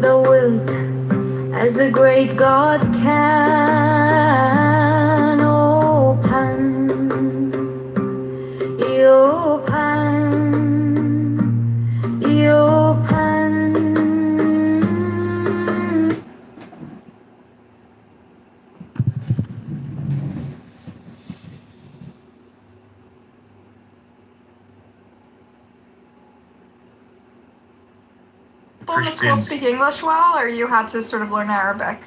the wilt as a great God can open your pen, your pen. People in the school speak English well, or you had to sort of learn Arabic?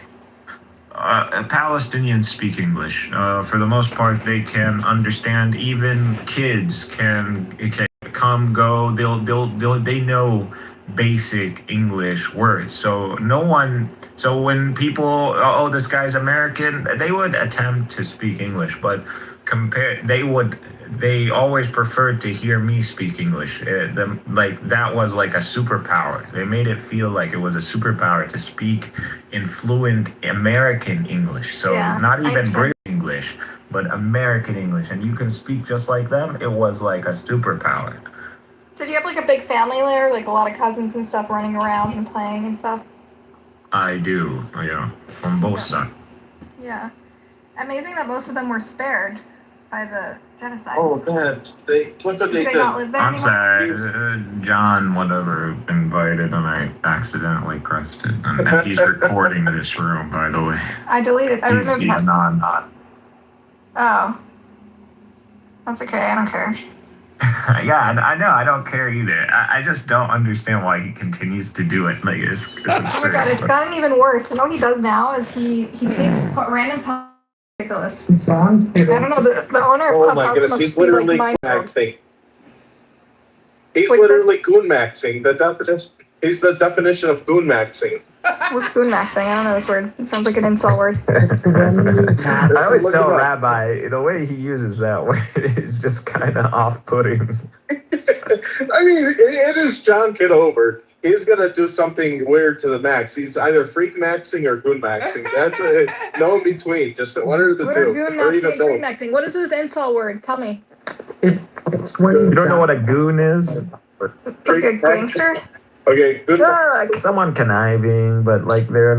Palestinians speak English. For the most part, they can understand. Even kids can come, go. They know basic English words. So no one. So when people, oh, this guy's American, they would attempt to speak English, but they always preferred to hear me speak English. That was like a superpower. They made it feel like it was a superpower to speak in fluent American English. So not even British English, but American English. And you can speak just like them. It was like a superpower. Did you have like a big family there, like a lot of cousins and stuff running around and playing and stuff? I do, yeah, from both sides. Yeah. Amazing that most of them were spared by the genocide. Oh, God. Look what they did. I'm sorry, John, whatever, invited, and I accidentally pressed it. And he's recording this room, by the way. I deleted. I removed He's him. not. Oh. That's okay. I don't care. Yeah, I know. I don't care either. I just don't understand why he continues to do it. Like it's Oh my God, it's gotten even worse. You know what he does now is he takes random ridiculous. I don't know. The owner of Oh my Clubhouse goodness, must he's be, literally like, goon-maxing. He's What's literally goon-maxing. He's the definition of goon-maxing. What's goon maxing? I don't know this word. It sounds like an insult word. I always tell Rabbi, the way he uses that word is just kind of off-putting. I mean, it is John Kitover. He's gonna do something weird to the max. He's either freak maxing or goon maxing. That's no in between. Just one or the What two. are goon maxing and freak maxing? What is this insult word? Tell me. You don't know what a goon is? Like a gangster? Okay, good. Like someone conniving, but like they're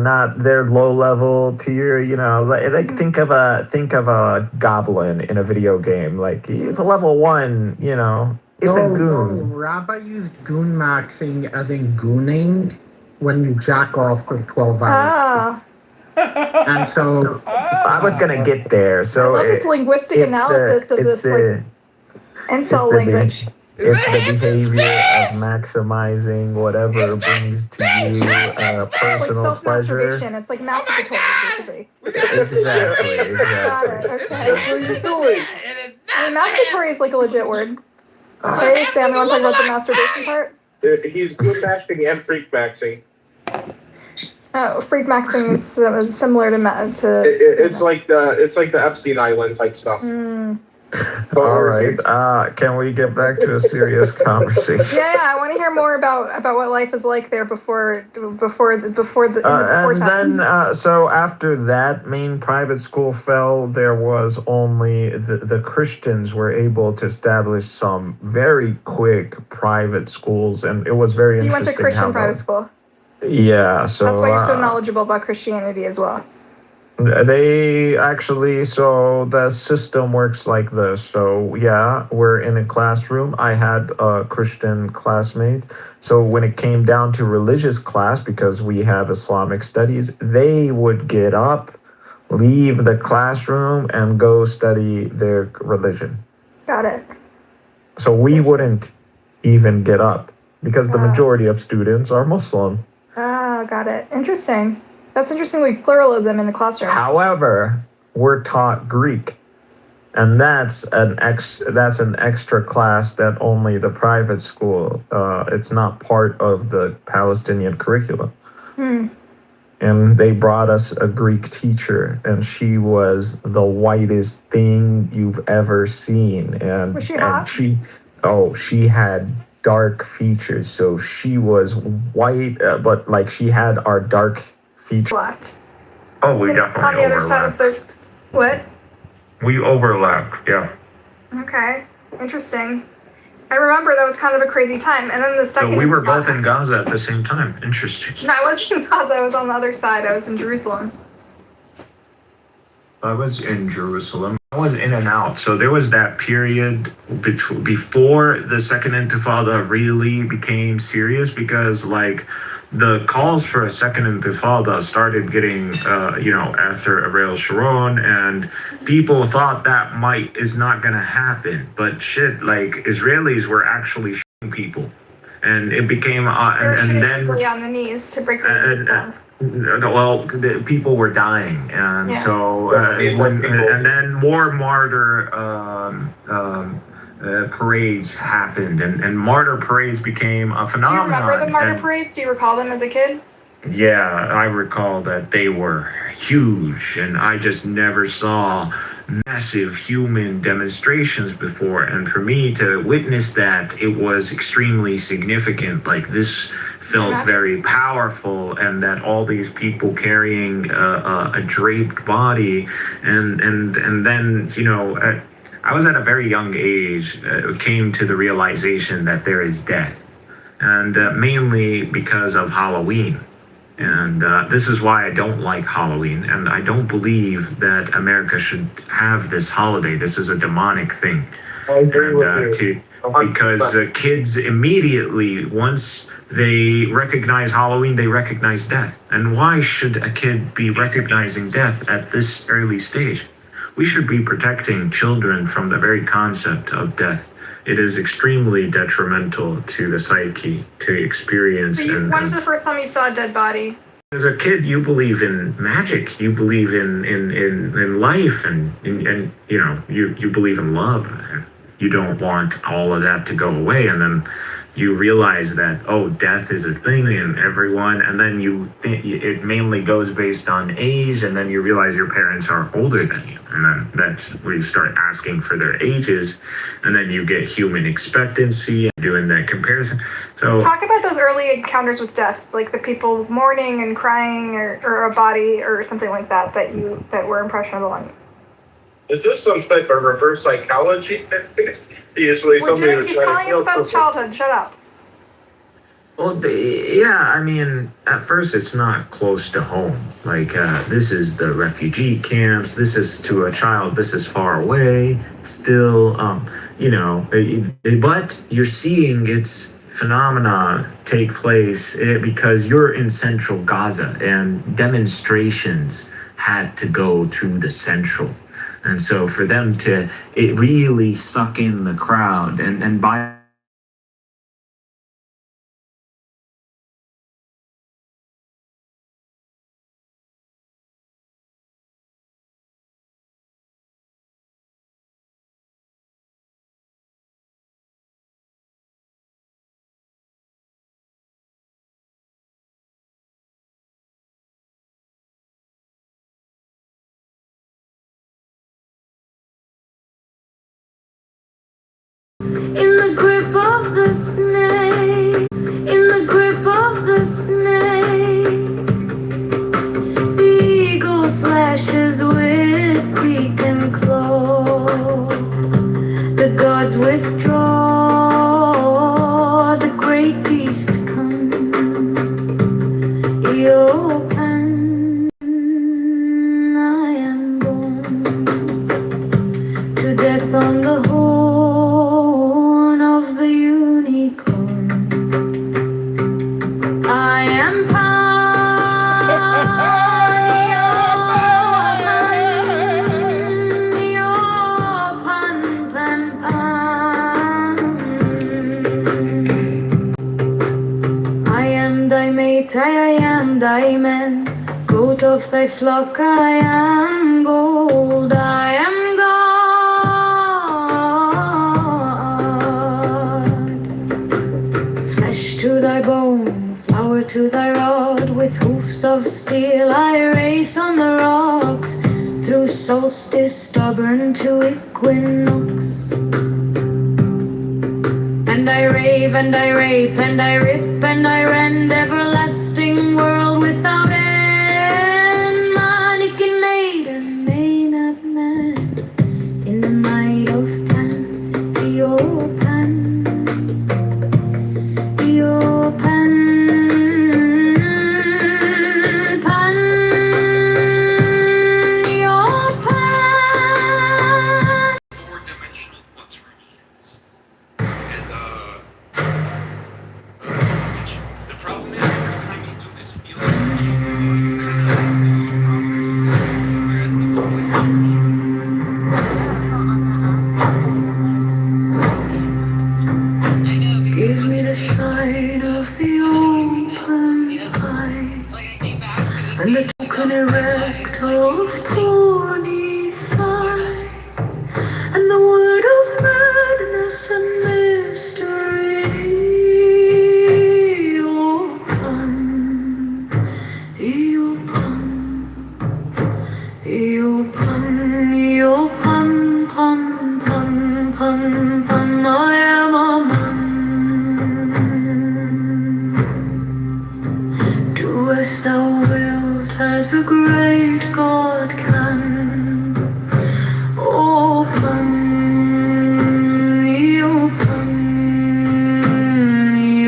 low level tier. You know, like think of a goblin in a video game. Like it's a level 1. You know, it's a goon. No, Rabbi used goon maxing as in gooning when you jack off for 12 hours. And so I was gonna get there. So I love this linguistic analysis of this insult language. It's the behavior of maximizing whatever brings to you personal like pleasure. It's like masturbatory, basically. Exactly. Got it. Okay. What are you doing? I mean, masturbatory is like a legit word. Okay, Sam, you want to talk about the masturbation part? He's goon maxing and freak maxing. Oh, freak maxing is similar to It's like the Epstein Island type stuff. All right. Can we get back to a serious conversation? Yeah. I want to hear more about what life was like there before so after that main private school fell, there was only the Christians were able to establish some very quick private schools, and it was very interesting. You went to Christian private school. Yeah. So that's why you're so knowledgeable about Christianity as well. They actually, so the system works like this. So yeah, we're in a classroom. I had a Christian classmate. So when it came down to religious class, because we have Islamic studies, they would get up, leave the classroom, and go study their religion. Got it. So we wouldn't even get up because the majority of students are Muslim. Got it. Interesting. That's interesting, like pluralism in the classroom. However, we're taught Greek, and that's an extra class that only the private school. It's not part of the Palestinian curriculum. And they brought us a Greek teacher, and she was the whitest thing you've ever seen. And was she hot? She had dark features, so she was white, but like she had our dark features. What? Oh, we definitely on the other side of the what? We overlapped, yeah. Okay, interesting. I remember that was kind of a crazy time. And then the second. So we were both in Gaza at the same time. Interesting. No, I wasn't in Gaza. I was on the other side. I was in Jerusalem. I was in Jerusalem. I was in and out. So there was that period before the Second Intifada really became serious, because like the calls for a Second Intifada started getting, after Ariel Sharon, and people thought that is not going to happen. But shit, like Israelis were actually shooting people. And it became, and then on the knees to break the people were dying, and so and then more martyr parades happened, and martyr parades became a phenomenon. Do you remember the martyr parades? Do you recall them as a kid? Yeah, I recall that they were huge, and I just never saw massive human demonstrations before. And for me to witness that, it was extremely significant. Like, this felt very powerful, and that all these people carrying a draped body, and then I was at a very young age, came to the realization that there is death, and mainly because of Halloween. And this is why I don't like Halloween, and I don't believe that America should have this holiday. This is a demonic thing. I agree with you. Because kids immediately, once they recognize Halloween, they recognize death. And why should a kid be recognizing death at this early stage? We should be protecting children from the very concept of death. It is extremely detrimental to the psyche to experience. So when's the first time you saw a dead body? As a kid, you believe in magic. You believe in life, and you believe in love. And you don't want all of that to go away, and then you realize that, oh, death is a thing in everyone, and then it mainly goes based on age, and then you realize your parents are older than you, and then that's where you start asking for their ages, and then you get human expectancy and doing that comparison. So talk about those early encounters with death, like the people mourning and crying, or a body or something like that that were impressionable on you. Is this some type of reverse psychology? Usually somebody would he's try telling to us about his childhood. Shut up. Well, I mean, at first it's not close to home. Like, this is the refugee camps. This is to a child. This is far away. Still, but you're seeing its phenomena take place because you're in central Gaza, and demonstrations had to go through the central. And so for them to really suck in the crowd, and by In the grip of the snake, in the grip of the snake, the eagle slashes with beak and claw. The gods withdraw, the great beast comes. Open, I am born to death on the horn of the unicorn. I am I am thy mate, I am thy man, goat of thy flock, I am gold, I am God. Flesh to thy bone, flower to thy rod, with hoofs of steel I race on the rocks, through solstice stubborn to equinox. And I rave and I rape and I rip and I rend, everlasting world without end. Mannequin maiden, Maynard man, in the might of Pan, the old Pan. and the token erect of thorny thigh, and the word of madness and mystery. Eopan, Eopan, Eopan, Eopan, pan, pan, pan, pan, I am a man. Do as thou wilt, as a great God can. Open, open,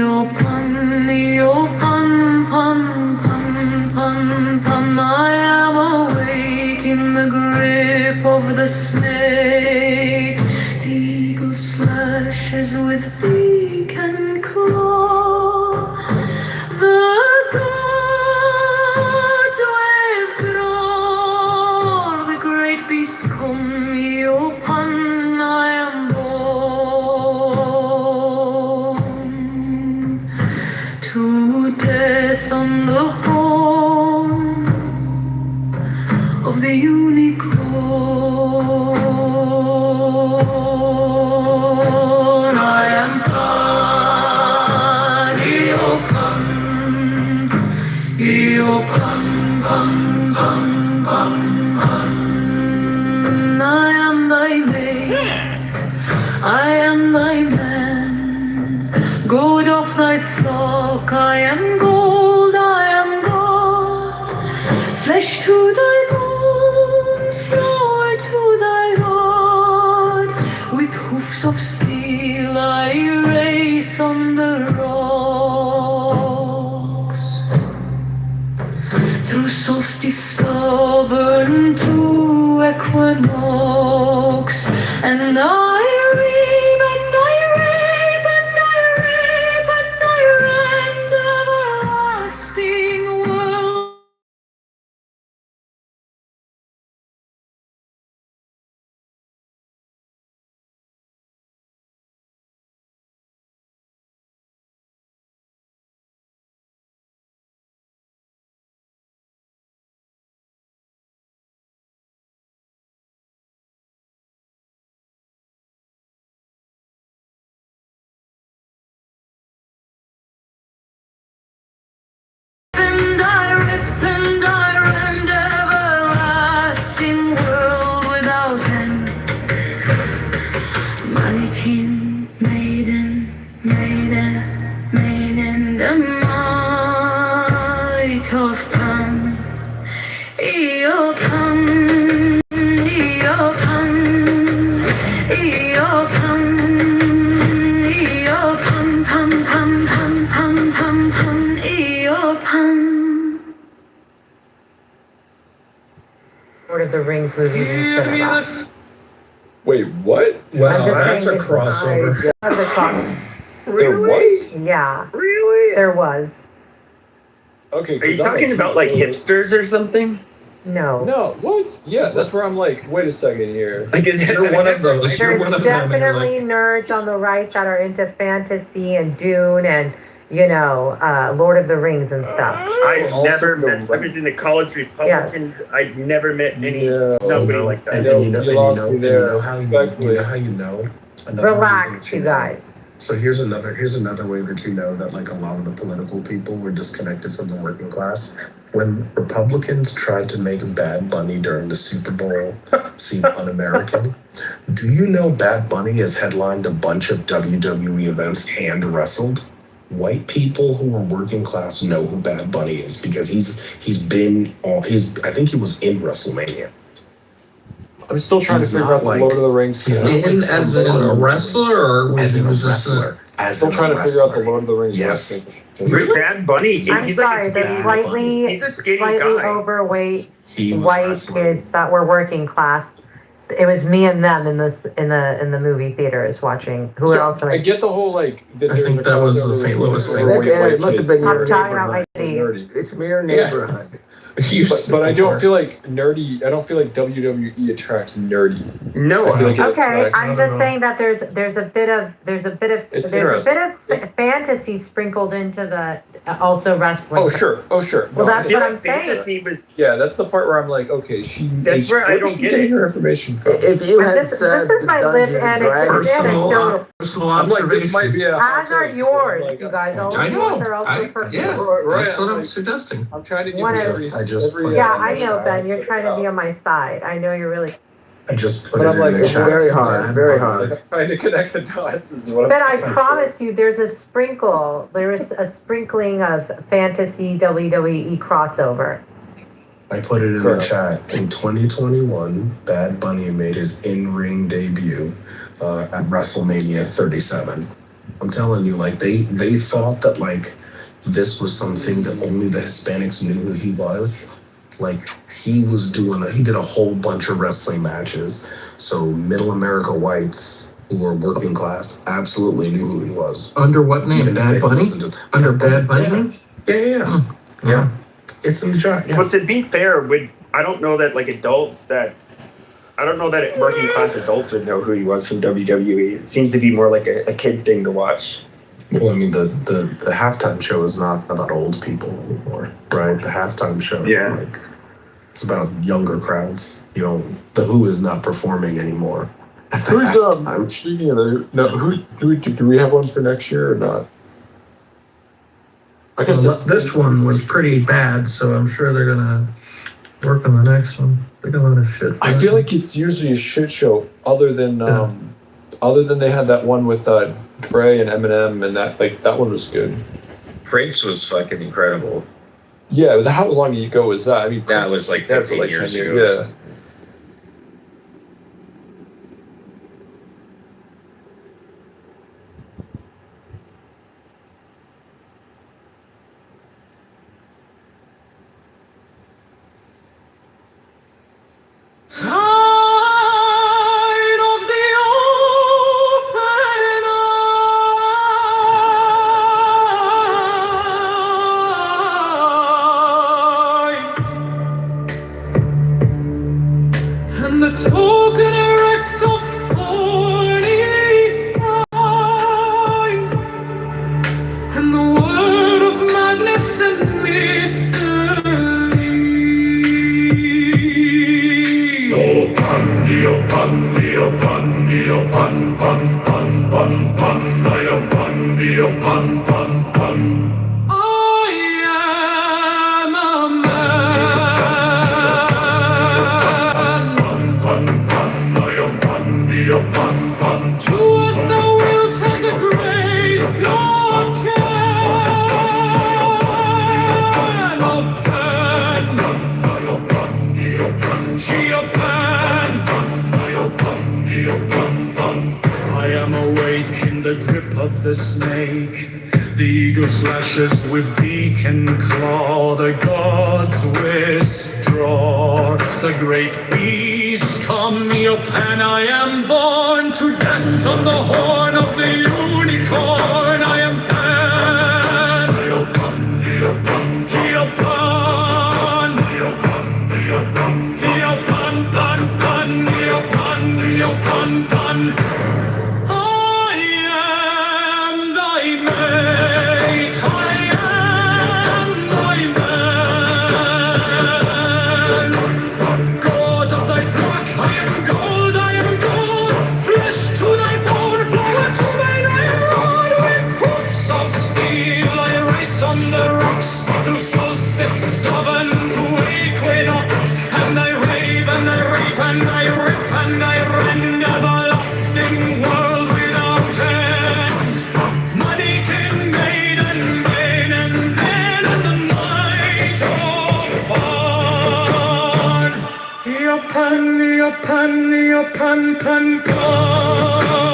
open, open, pun, pun, pun, pun. I am awake in the grip of the snake. The eagle slashes with beak and claw. The gods withdraw, the great beasts come, Eopan, I am born to death on the horn of the unicorn. I am Pan, Eopan, Eopan, pan, pan, pan, pan. I am thy mate, I am thy man, goad of thy flock, I am gold, I am God, flesh to thy bone, flower to thy rod, with hoofs of steel I race on the rocks. Through solstice stubborn to equinox, and I reap, and I reap, and I reap, and I rend everlasting world. And I rip and I rend everlasting world without end. Mannequin, maiden, maiden, maiden, the might of Pan. Eopan, Eopan, Eopan, Eopan, pam, pam, pam, pam, pam, pam, Eopan. Lord of the Rings movies instead of that. Wait, what? Wow, I'm just that's a saying crossover. There's a crossover. There was? Yeah, Really? there was. Okay. Are you talking about like hipsters or something? No. No, what? Yeah, that's where I'm like, wait a second here. Like, is You're one of those. You're There's one of them. And you're definitely nerds on the right that are into fantasy and Dune and, you know, Lord of the Rings and stuff. I've Also never the met. I was in the college Republicans. I've never met any nobody like that. And you lost me there. how you know. Another reason Relax, that you know. guys. So here's another way that you know that like a lot of the political people were disconnected from the working class. When Republicans tried to make Bad Bunny during the Super Bowl seem un-American, do you know Bad Bunny has headlined a bunch of WWE events and wrestled? White people who are working class know who Bad Bunny is because I think he was in WrestleMania. I'm still trying to figure out the Lord of the Rings. As in a wrestler, or As he in a was just wrestler. I'm still trying to figure out the Lord of the Rings. Yes. Bad Bunny. I'm he's sorry, like the a slightly, He's a skinny slightly guy. overweight He was white wrestling. kids that were working class. It was me and them in the movie theaters watching. Who else? I get the whole like. I think that was the St. Louis thing. Yeah, it must have been I'm your talking about my neighborhood. city. nerdy. It's your neighborhood. But I don't feel like nerdy. I don't feel like WWE attracts nerdy. No, I feel like it Okay, attracts- I'm just saying that there's a bit of fantasy sprinkled into the also wrestling. Oh sure. Well, that's what I'm saying. Fantasy was. Yeah, that's the part where I'm like, okay, That's where I don't get it. Her information from. If you had This said is my lip Dungeons and Dragons- it's personal I'm like, this observation. might be a hot As are take, yours, but I'm like, you guys. All I of know. yours are also for Yeah, Right, that's what I'm I'm like- suggesting. I'm trying to give One you is- every. I just every, put it Yeah, on I the know, side. Ben. You're trying to be on my side. I know you're really. I just put But it I'm in like, the it's chat. very hard, very Like, hard. I'm trying to connect the dots. This is what But I I'm trying to promise you, there's a sprinkle. There is a sprinkling of fantasy WWE crossover. I put it in Sure. the chat. In 2021, Bad Bunny made his in-ring debut at WrestleMania 37. I'm telling you, like they thought that like this was something that only the Hispanics knew who he was. Like he did a whole bunch of wrestling matches. So Middle America whites who were working class absolutely knew who he was. Under what name? Even if they Bad Bunny? listened to- Under Bad Bunny? Yeah. Yeah. It's in the chat. Yeah. But to be fair, I don't know that working class adults would know who he was from WWE. It seems to be more like a kid thing to watch. Well, I mean, the halftime show is not about old people anymore, right? The halftime show, Yeah. like, it's about younger crowds. You know, the Who is not performing anymore. at the Who's halftime. speaking of the no, who do we have one for next year or not? I guess Well, it's- this one was pretty bad, so I'm sure they're gonna work on the next one. They're gonna let us shit. I feel like it's usually a shit show, other than they had that one with Dre and Eminem, and that one was good. Prince was fucking incredible. Yeah, how long ago was that? I mean, That Prince was like there for 15 years 10 ago. Yeah. And the token erect of thorny thigh, and the word of madness and mystery. I am a man. Do as thou wilt, as a great God can. I am awake in the grip of the snake. The eagle slashes with beak and claw. The gods withdraw. The great beast come up, and I am born to dance on the horn of the unicorn. I am Pan. Pan. I am thy mate, I am thy man. God of thy flock, I am gold, flesh to thy bone, flower to thine iron. With hoofs of steel I race on the rocks, through solstice stubborn to equinox. And I rave and I rape and I rip and I rend everlasting world without end. Manikin maiden, bane and pain and the night of Pan. Pan, pan, pan.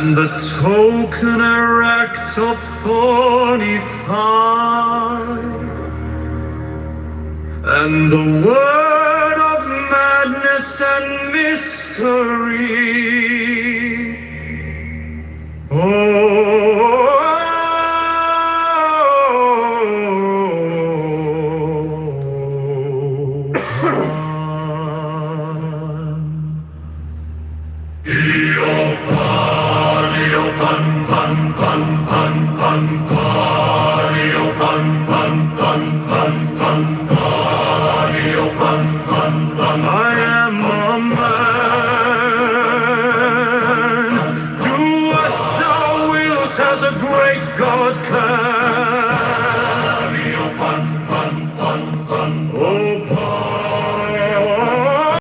and the token erect of thorny thigh, and the word of madness and mystery. I am a man. Do as thou wilt, as a great God can.